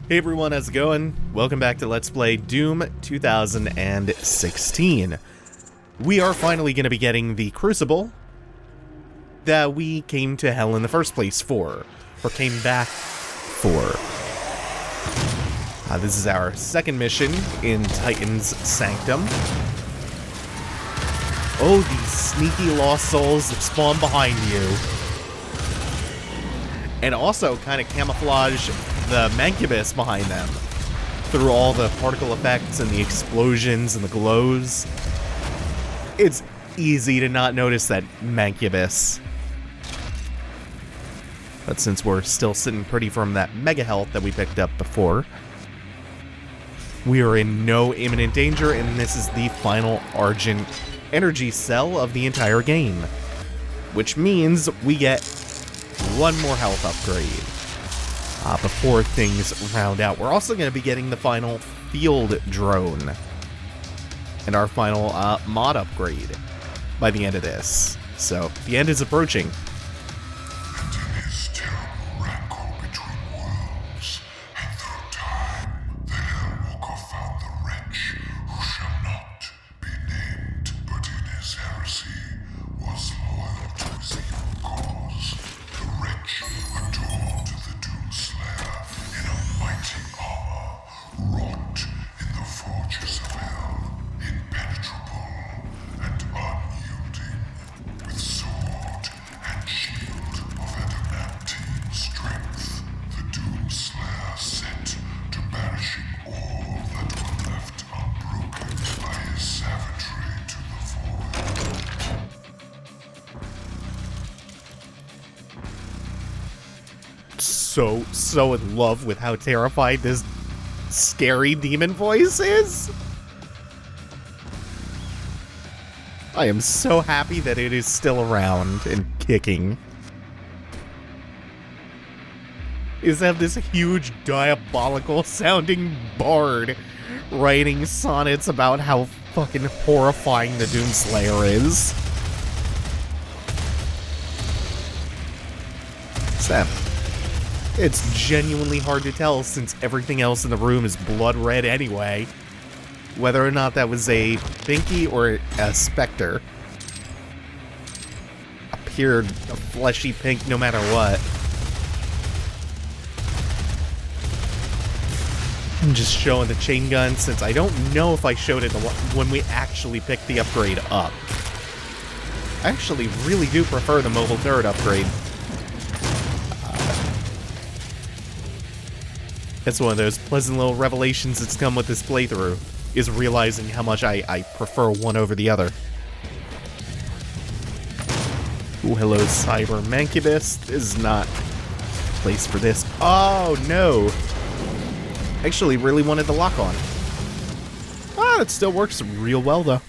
Hey everyone, how's it going? Welcome back to Let's Play Doom 2016. We are finally going to be getting the Crucible that we came to hell in the first place for, or came back for. This is our second mission in Titan's Sanctum. Oh, these sneaky lost souls that spawn behind you. And also kind of camouflage the Mancubus behind them through all the particle effects and the explosions and the glows. It's easy to not notice that Mancubus. But since we're still sitting pretty from that mega health that we picked up before, we are in no imminent danger, and this is the final Argent energy cell of the entire game. Which means we get one more health upgrade before things round out. We're also going to be getting the final field drone and our final mod upgrade by the end of this. So the end is approaching. And in his terrible rancor between worlds, and through time, the Hellwalker found the wretch who shall not be named, but in his heresy was loyal to his evil cause. The wretch adored the Doomslayer in a mighty armor, wrought in the forges of hell, impenetrable and unyielding, with sword and shield of adamantine strength. The Doomslayer set to banishing all that were left unbroken by his savagery to the void. So in love with how terrified this scary demon voice is. I am so happy that it is still around and kicking. Is to have this huge diabolical sounding bard writing sonnets about how fucking horrifying the Doomslayer is. Sam. It's genuinely hard to tell since everything else in the room is blood red anyway, whether or not that was a Binky or a Spectre. Appeared a fleshy pink no matter what. I'm just showing the chain gun since I don't know if I showed it when we actually picked the upgrade up. I actually really do prefer the mobile turret upgrade. That's one of those pleasant little revelations that's come with this playthrough, is realizing how much I prefer one over the other. Ooh, hello, Cyber Mancubus. This is not the place for this. Oh, no. I actually really wanted the lock on. Ah, it still works real well, though.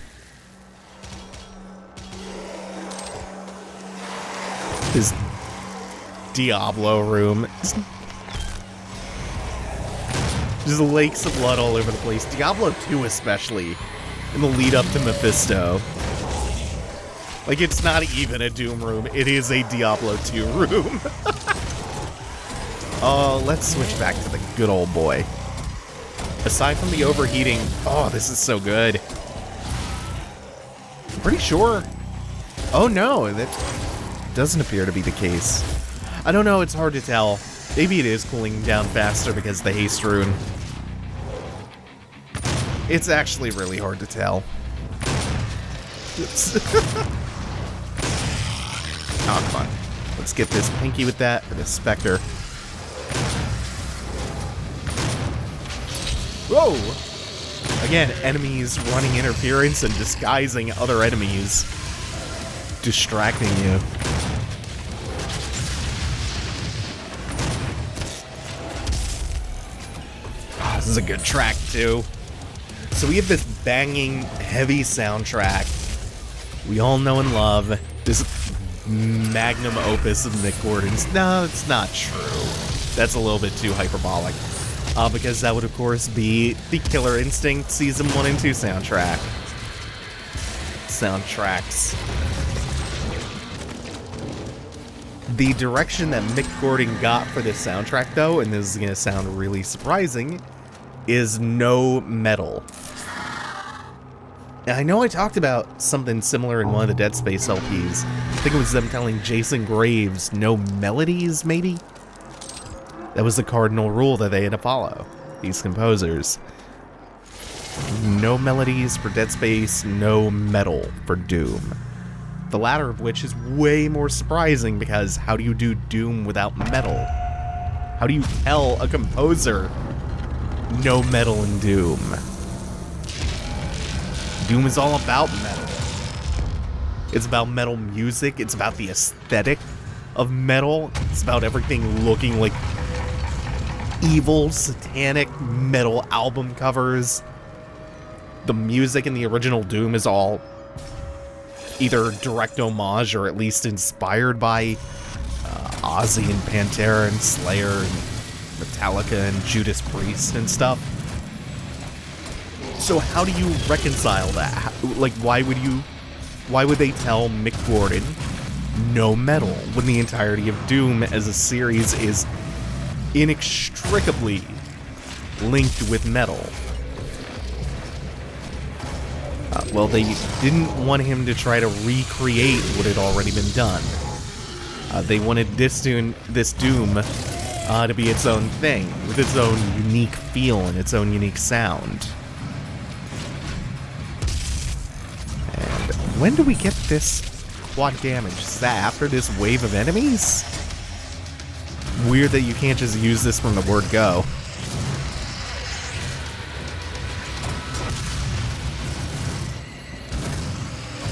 This Diablo room. Just lakes of blood all over the place. Diablo 2 especially, in the lead up to Mephisto. Like, it's not even a Doom room, it is a Diablo 2 room. Let's switch back to the good old boy. Aside from the overheating, oh, this is so good. I'm pretty sure. Oh no, that doesn't appear to be the case. I don't know, it's hard to tell. Maybe it is cooling down faster because of the haste rune. It's actually really hard to tell. Oh, come on. Let's get this Pinky with that, or this Spectre. Whoa! Again, enemies running interference and disguising other enemies. Distracting you. This is a good track, too. So we have this banging, heavy soundtrack we all know and love. This magnum opus of Mick Gordon's. No, it's not true. That's a little bit too hyperbolic. Because that would, of course, be the Killer Instinct Season 1 and 2 soundtrack. Soundtracks. The direction that Mick Gordon got for this soundtrack, though, and this is going to sound really surprising, is no metal. Now, I know I talked about something similar in one of the Dead Space LPs. I think it was them telling Jason Graves no melodies, maybe? That was the cardinal rule that they had to follow, these composers. No melodies for Dead Space, no metal for Doom. The latter of which is way more surprising, because how do you do Doom without metal? How do you tell a composer no metal in Doom? Doom is all about metal. It's about metal music, it's about the aesthetic of metal, it's about everything looking like evil, satanic metal album covers. The music in the original Doom is all either direct homage or at least inspired by Ozzy and Pantera and Slayer and Metallica and Judas Priest and stuff. So how do you reconcile that? Like, why would they tell Mick Gordon no metal when the entirety of Doom as a series is inextricably linked with metal? Well, they didn't want him to try to recreate what had already been done. They wanted this Doom to be its own thing, with its own unique feel and its own unique sound. And when do we get this quad damage? Is that after this wave of enemies? Weird that you can't just use this from the word go.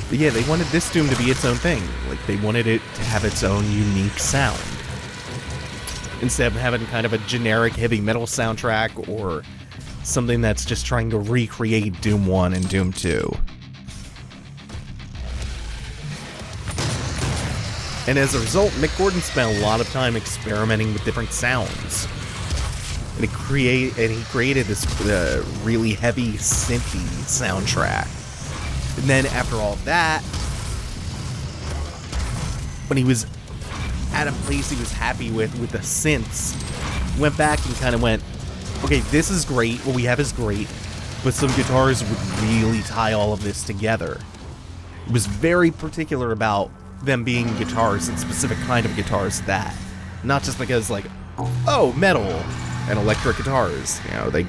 But yeah, they wanted this Doom to be its own thing. Like, they wanted it to have its own unique sound. Instead of having kind of a generic heavy metal soundtrack or something that's just trying to recreate Doom 1 and Doom 2. And as a result, Mick Gordon spent a lot of time experimenting with different sounds. And he created this really heavy, synthy soundtrack. And then after all that, when he was at a place he was happy with the synths, went back and kind of went, okay, this is great, what we have is great, but some guitars would really tie all of this together. It was very particular about them being guitars, and specific kind of guitars that. Not just because, like, oh, metal and electric guitars, you know, they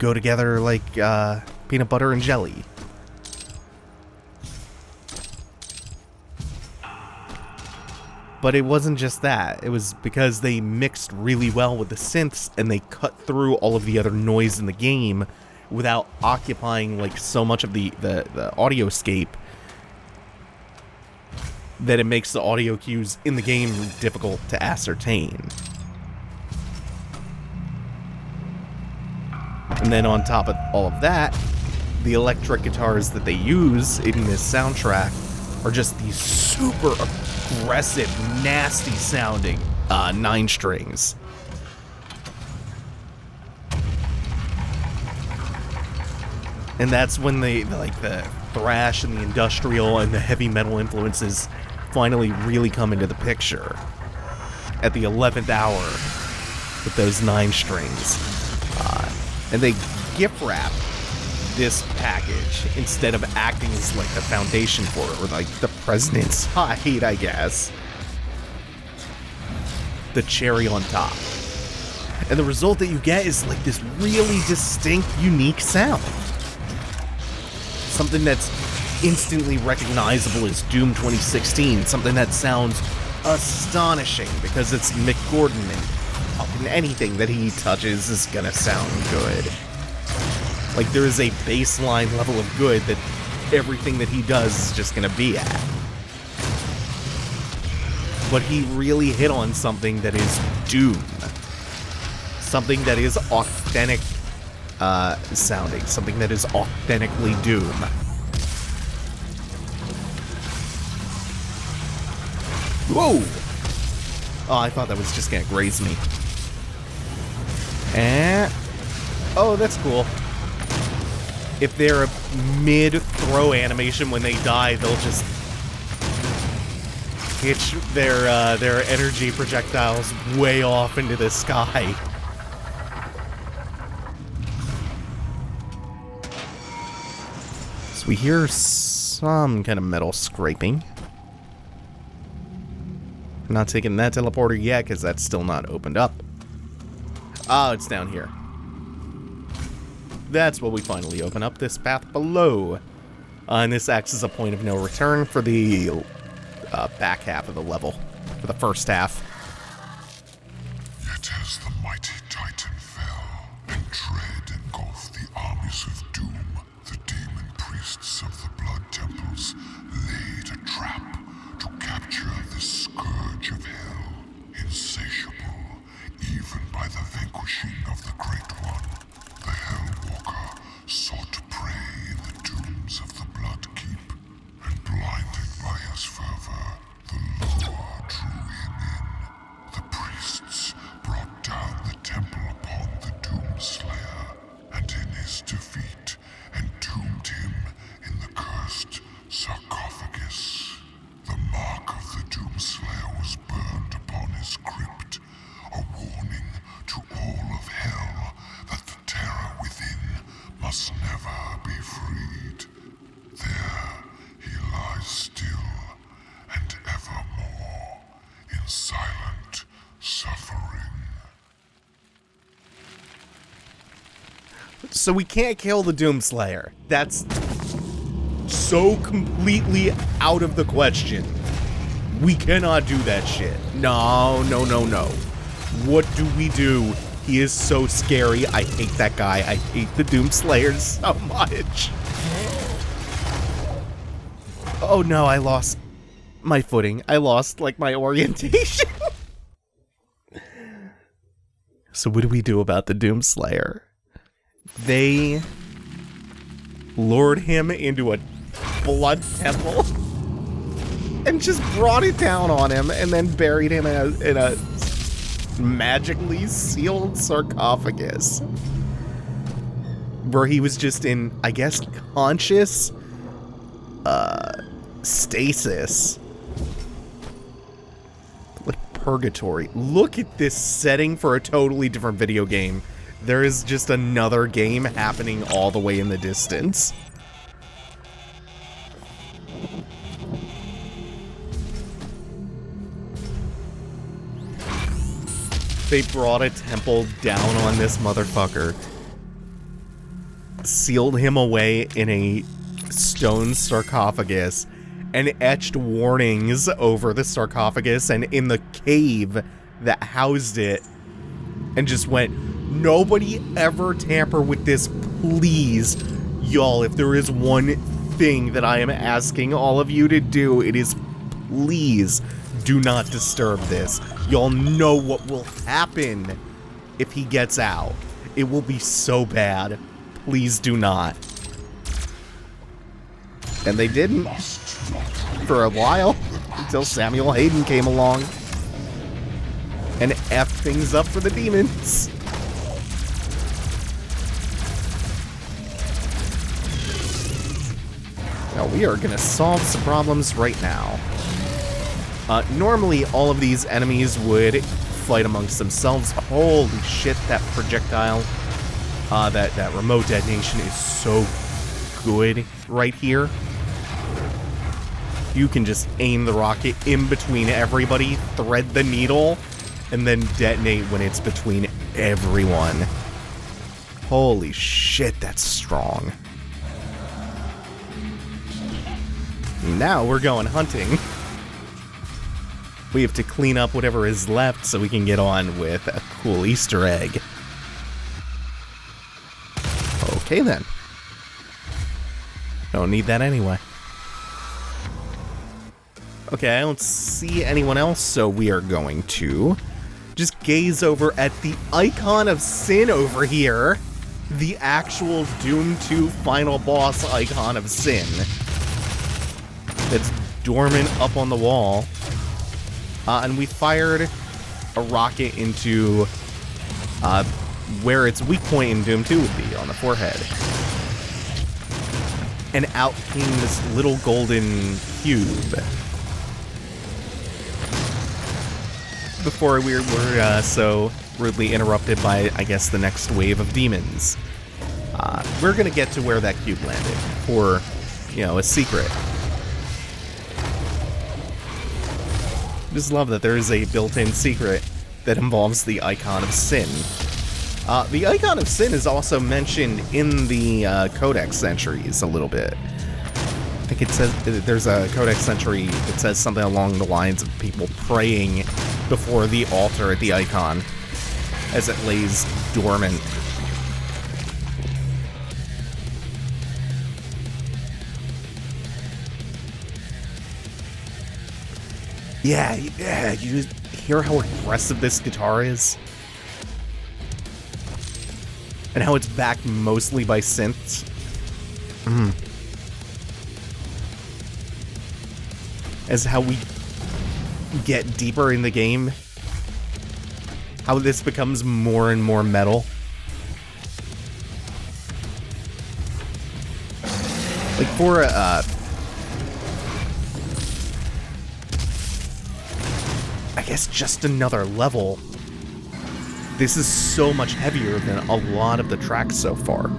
go together like peanut butter and jelly. But it wasn't just that. It was because they mixed really well with the synths and they cut through all of the other noise in the game without occupying like so much of the audioscape that it makes the audio cues in the game difficult to ascertain. And then on top of all of that, the electric guitars that they use in this soundtrack are just these super aggressive, nasty sounding 9 strings. And that's when the thrash and the industrial and the heavy metal influences finally really come into the picture. At the 11th hour with those 9 strings. And they gift wrap this package instead of acting as like the foundation for it, or like the president's side, I guess. The cherry on top. And the result that you get is like this really distinct, unique sound. Something that's instantly recognizable as Doom 2016. Something that sounds astonishing because it's Mick Gordon, and fucking anything that he touches is gonna sound good. Like, there is a baseline level of good that everything that he does is just gonna be at. But he really hit on something that is Doom. Something that is authentic sounding. Something that is authentically Doom. Whoa! Oh, I thought that was just gonna graze me. And... oh, that's cool. If they're a mid-throw animation when they die, they'll just pitch their energy projectiles way off into the sky. So we hear some kind of metal scraping. I'm not taking that teleporter yet because that's still not opened up. Oh, it's down here. That's what we finally open up, this path below. And this acts as a point of no return for the back half of the level, for the first half. Yet as the mighty Titan fell, and dread engulfed the armies of doom, the demon priests of the blood temples laid a trap to capture the scourge of hell, insatiable even by the vanquishing of the Great One. The Hellwalker sought prey in the dooms of the Blood Keep, and blinded by his fervor, the lure drew him in. The priests brought down the temple upon the Doomslayer, and in his defeat entombed him in the cursed sarcophagus. The mark of the Doomslayer was burned upon his crypt, a warning to all of hell that the terror within must never be freed. There he lies still and evermore in silent suffering. So we can't kill the Doomslayer. That's so completely out of the question. We cannot do that shit. No, no, no, no. What do we do? He is so scary. I hate that guy. I hate the Doomslayers so much. Oh no, I lost my footing. I lost, like, my orientation. So what do we do about the Doomslayer? They lured him into a blood temple and just brought it down on him and then buried him in a magically sealed sarcophagus where he was just in, I guess, conscious stasis, like purgatory. Look at this setting for a totally different video game. There is just another game happening all the way in the distance. They brought a temple down on this motherfucker, sealed him away in a stone sarcophagus, and etched warnings over the sarcophagus and in the cave that housed it, and just went, nobody ever tamper with this, please. Y'all, if there is one thing that I am asking all of you to do, it is please do not disturb this. Y'all know what will happen if he gets out. It will be so bad. Please do not. And they didn't. For a while. Until Samuel Hayden came along. And effed things up for the demons. Now we are gonna solve some problems right now. Normally, all of these enemies would fight amongst themselves. Holy shit, that projectile, that remote detonation is so good right here. You can just aim the rocket in between everybody, thread the needle, and then detonate when it's between everyone. Holy shit, that's strong. Now we're going hunting. We have to clean up whatever is left so we can get on with a cool Easter egg. Okay then. Don't need that anyway. Okay, I don't see anyone else, so we are going to just gaze over at the icon of sin over here. The actual Doom 2 final boss icon of sin. That's dormant up on the wall. And we fired a rocket into where its weak point in Doom 2 would be, on the forehead. And out came this little golden cube. before we were so rudely interrupted by, I guess, the next wave of demons. We're gonna get to where that cube landed, for, you know, a secret. Just love that there is a built-in secret that involves the Icon of Sin. The Icon of Sin is also mentioned in the Codex entries a little bit. I think it says there's a Codex entry that says something along the lines of people praying before the altar at the icon as it lays dormant. Yeah, you just hear how aggressive this guitar is? And how it's backed mostly by synths? As how we get deeper in the game, how this becomes more and more metal. Like for I guess just another level, this is so much heavier than a lot of the tracks so far.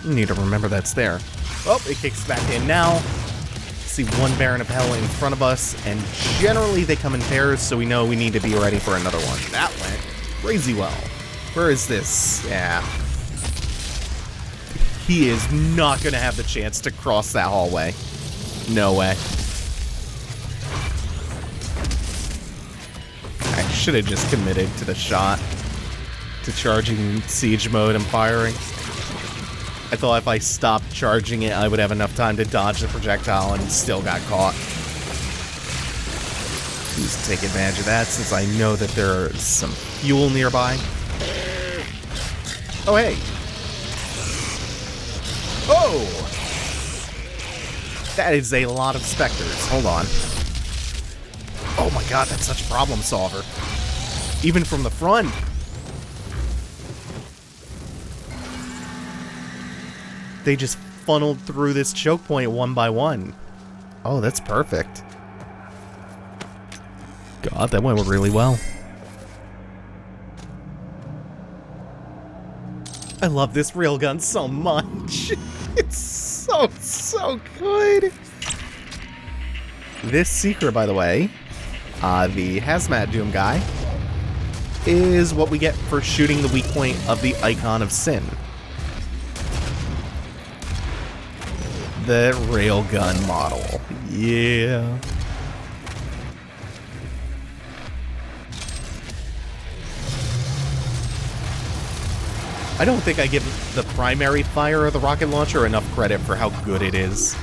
You need to remember that's there. Oh, it kicks back in now. See one Baron of Hell in front of us, and generally they come in pairs, so we know we need to be ready for another one. That went crazy well. Where is this? Yeah. He is not going to have the chance to cross that hallway. No way. I should have just committed to the shot. To charging siege mode and firing. I thought if I stopped charging it, I would have enough time to dodge the projectile and still got caught. Please take advantage of that since I know that there's some fuel nearby. Oh, hey. Oh! That is a lot of specters. Hold on. Oh my god, that's such a problem solver. Even from the front. They just funneled through this choke point one by one. Oh, that's perfect. God, that went really well. I love this railgun so much. It's so good. This secret, by the way, the Hazmat Doom guy, is what we get for shooting the weak point of the Icon of Sin. The railgun model. Yeah. I don't think I give the primary fire of the rocket launcher enough credit for how good it is.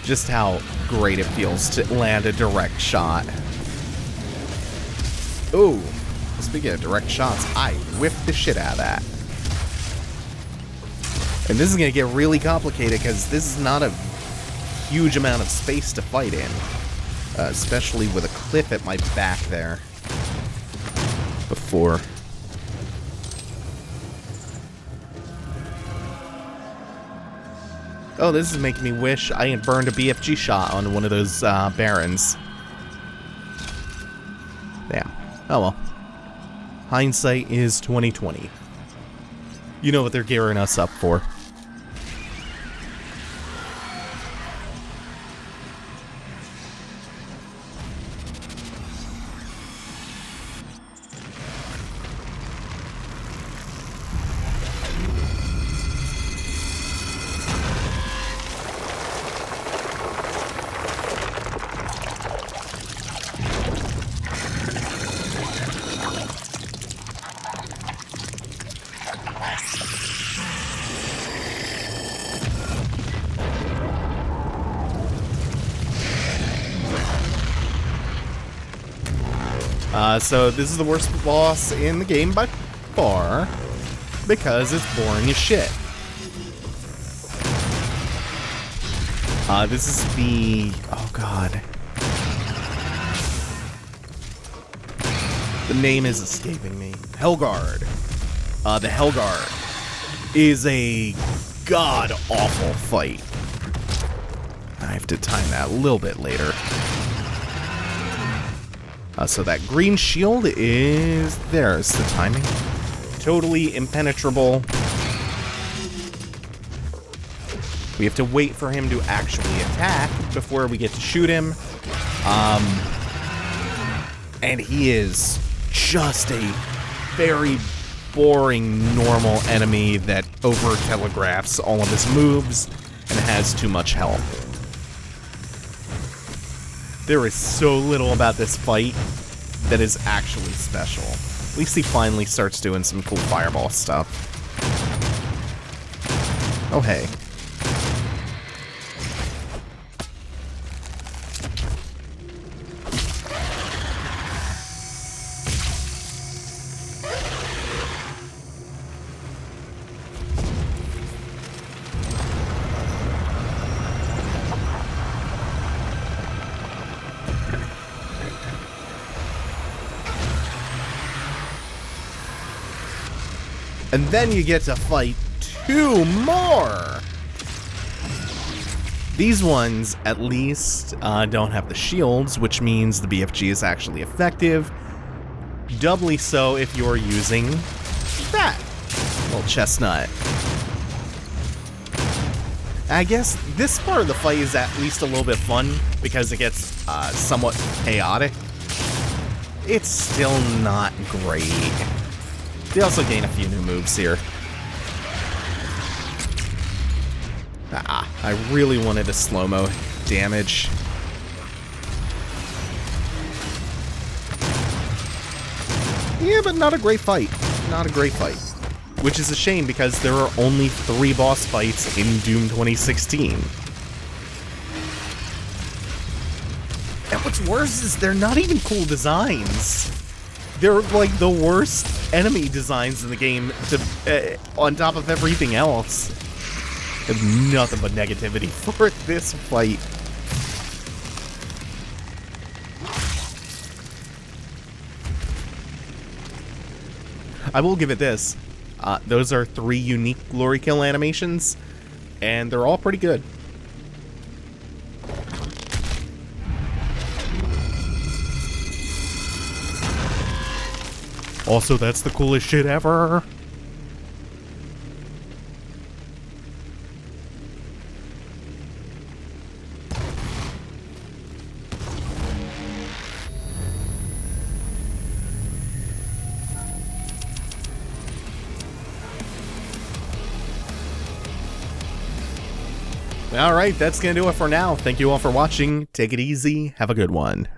Just how great it feels to land a direct shot. Ooh, speaking of direct shots, I whiffed the shit out of that. And this is going to get really complicated because this is not a huge amount of space to fight in. Especially with a cliff at my back there. Before. Oh, this is making me wish I had burned a BFG shot on one of those barons. Yeah. Oh well. Hindsight is 2020. You know what they're gearing us up for. So this is the worst boss in the game by far, because it's boring as shit. This is the... oh god. The name is escaping me. Hellguard. The Hellguard is a god-awful fight. I have to time that a little bit later. So that green shield is... There's the timing. Totally impenetrable. We have to wait for him to actually attack before we get to shoot him. And he is just a very boring normal enemy that over-telegraphs all of his moves and has too much health. There is so little about this fight that is actually special. At least he finally starts doing some cool fireball stuff. Oh, hey. And then you get to fight 2 more! These ones, at least, don't have the shields, which means the BFG is actually effective. Doubly so if you're using that little chestnut. I guess this part of the fight is at least a little bit fun, because it gets somewhat chaotic. It's still not great. They also gain a few new moves here. I really wanted a slow-mo damage. Yeah, but not a great fight. Not a great fight. Which is a shame because there are only 3 boss fights in Doom 2016. And what's worse is they're not even cool designs. They're like the worst enemy designs in the game on top of everything else. I have nothing but negativity for this fight. I will give it this. Those are 3 unique glory kill animations, and they're all pretty good. Also, that's the coolest shit ever. Alright, that's gonna do it for now. Thank you all for watching. Take it easy. Have a good one.